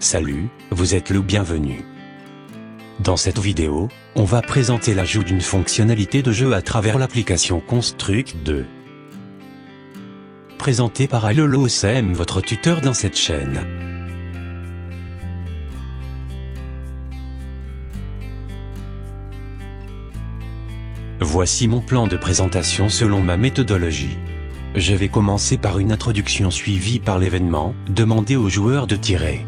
Salut, vous êtes le bienvenu. Dans cette vidéo, on va présenter l'ajout d'une fonctionnalité de jeu à travers l'application Construct 2. Présenté par AloloCM, votre tuteur dans cette chaîne. Voici mon plan de présentation selon ma méthodologie. Je vais commencer par une introduction suivie par l'événement, demander aux joueurs de tirer.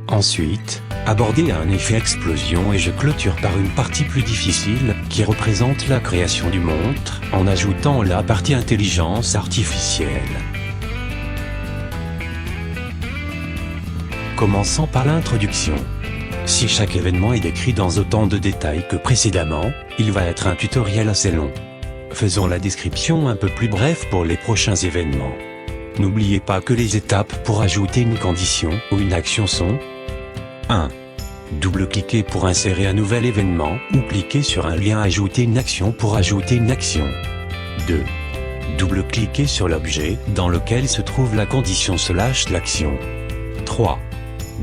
Ensuite, aborder un effet explosion et je clôture par une partie plus difficile, qui représente la création du monstre, en ajoutant la partie intelligence artificielle. Commençons par l'introduction. Si chaque événement est décrit dans autant de détails que précédemment, il va être un tutoriel assez long. Faisons la description un peu plus brève pour les prochains événements. N'oubliez pas que les étapes pour ajouter une condition ou une action sont 1. Double-cliquer pour insérer un nouvel événement ou cliquer sur un lien ajouter une action pour ajouter une action. 2. Double-cliquer sur l'objet dans lequel se trouve la condition / l'action. 3.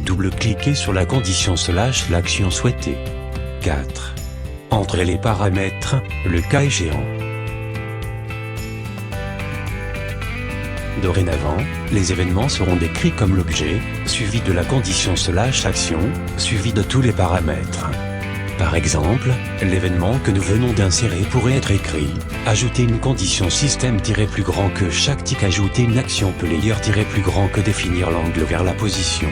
Double-cliquer sur la condition / l'action souhaitée. 4. Entrer les paramètres, le cas échéant. Dorénavant, les événements seront décrits comme l'objet, suivi de la condition / action, suivi de tous les paramètres. Par exemple, l'événement que nous venons d'insérer pourrait être écrit « Ajouter une condition système plus grand que chaque tic, ajouter une action player plus grand que définir l'angle vers la position ».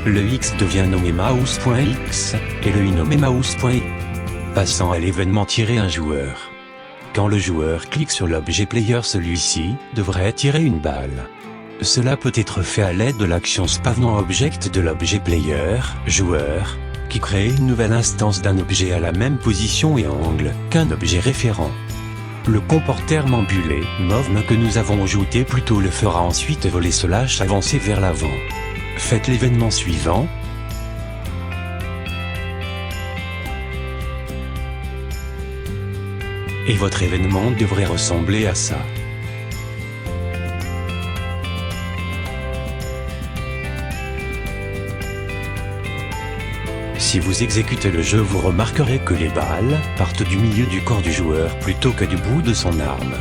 Le X devient nommé mouse.x, et le Y nommé mouse.y. Passant à l'événement tirer un joueur. Quand le joueur clique sur l'objet player, celui-ci devrait tirer une balle. Cela peut être fait à l'aide de l'action spawnant object de l'objet player, joueur, qui crée une nouvelle instance d'un objet à la même position et angle qu'un objet référent. Le comporteur ambulé, movement que nous avons ajouté plus tôt le fera ensuite voler / avancer vers l'avant. Faites l'événement suivant. Et votre événement devrait ressembler à ça. Si vous exécutez le jeu, vous remarquerez que les balles partent du milieu du corps du joueur plutôt que du bout de son arme.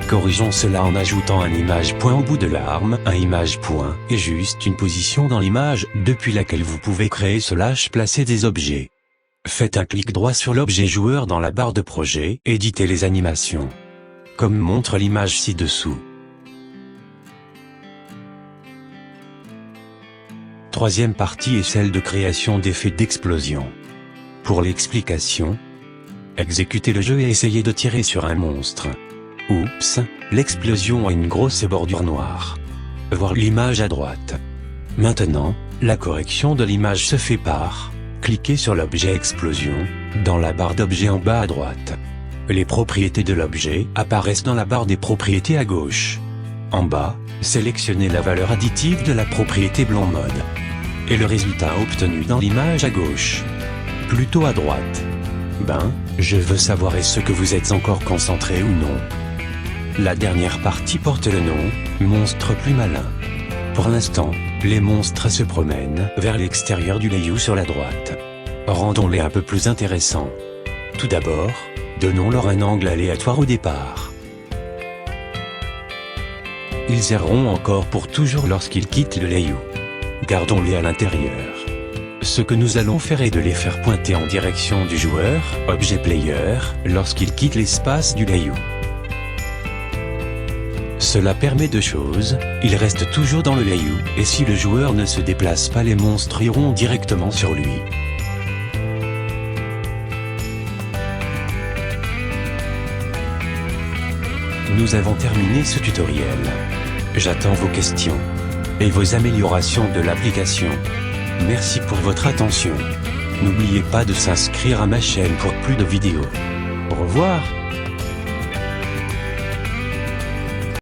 Corrigeons cela en ajoutant un image point au bout de l'arme, un image point, et juste une position dans l'image, depuis laquelle vous pouvez créer / placer des objets. Faites un clic droit sur l'objet joueur dans la barre de projet, éditez les animations. Comme montre l'image ci-dessous. Troisième partie est celle de création d'effets d'explosion. Pour l'explication, exécutez le jeu et essayez de tirer sur un monstre. Oups, l'explosion a une grosse bordure noire. Voir l'image à droite. Maintenant, la correction de l'image se fait par cliquer sur l'objet explosion, dans la barre d'objet en bas à droite. Les propriétés de l'objet apparaissent dans la barre des propriétés à gauche. En bas, sélectionnez la valeur additive de la propriété blanc mode. Et le résultat obtenu dans l'image à gauche. Plutôt à droite. Je veux savoir est-ce que vous êtes encore concentré ou non. La dernière partie porte le nom « Monstre plus malin ». Pour l'instant, les monstres se promènent vers l'extérieur du layout sur la droite. Rendons-les un peu plus intéressants. Tout d'abord, donnons-leur un angle aléatoire au départ. Ils erreront encore pour toujours lorsqu'ils quittent le layout. Gardons-les à l'intérieur. Ce que nous allons faire est de les faire pointer en direction du joueur, objet player, lorsqu'il quitte l'espace du layout. Cela permet deux choses, il reste toujours dans le layout, et si le joueur ne se déplace pas, les monstres iront directement sur lui. Nous avons terminé ce tutoriel. J'attends vos questions et vos améliorations de l'application. Merci pour votre attention. N'oubliez pas de s'inscrire à ma chaîne pour plus de vidéos. Au revoir.